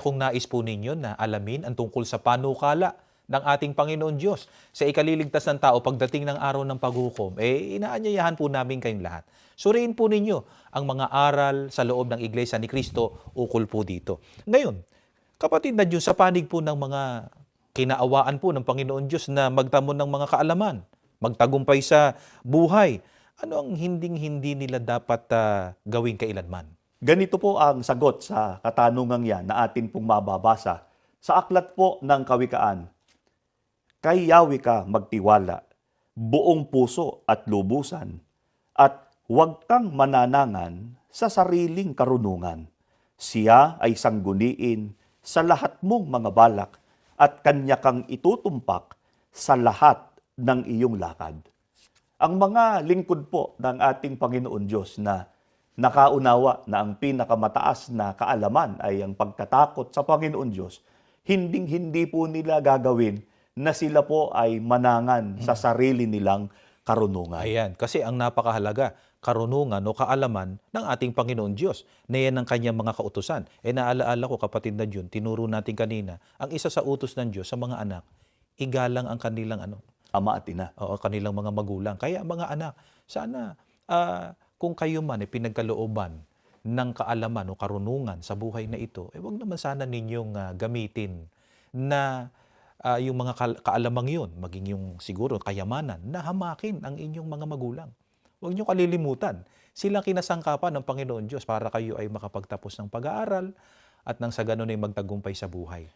Kung nais po ninyo na alamin ang tungkol sa panukala ng ating Panginoon Diyos sa ikaliligtas ng tao pagdating ng araw ng paghukom, inaanyayahan po namin kayong lahat. Suriin po ninyo ang mga aral sa loob ng Iglesia ni Cristo ukol po dito. Ngayon, kapatid na Diyos, sa panig po ng mga kinaawaan po ng Panginoon Diyos na magtamo ng mga kaalaman, magtagumpay sa buhay, ano ang hinding-hindi nila dapat gawin kailanman? Ganito po ang sagot sa katanungang yan na atin pong mababasa sa aklat po ng Kawikaan. Kay Yahweh ka magtiwala, buong puso at lubusan, at huwag kang mananangan sa sariling karunungan. Siya ay sangguniin sa lahat mong mga balak at kanya kang itutumpak sa lahat ng iyong lakad. Ang mga lingkod po ng ating Panginoon Diyos na nakaunawa na ang pinakamataas na kaalaman ay ang pagkatakot sa Panginoon Diyos, hinding-hindi po nila gagawin na sila po ay manangan sa sarili nilang karunungan. Ayan, kasi ang napakahalaga, karunungan o kaalaman ng ating Panginoon Diyos na yan ang kanyang mga kautusan. Naalaala ko, kapatid na Jun, tinuro natin kanina, ang isa sa utos ng Diyos sa mga anak, igalang ang kanilang Ama at ina. kanilang mga magulang. Kaya mga anak, sana kung kayo man ay pinagkalooban ng kaalaman o karunungan sa buhay na ito, wag naman sana ninyong gamitin na yung mga kaalamang yun, maging yung siguro kayamanan, na hamakin ang inyong mga magulang. Huwag niyo kalilimutan. Sila kinasangkapan ng Panginoon Diyos para kayo ay makapagtapos ng pag-aaral at nang sa ganun ay magtagumpay sa buhay.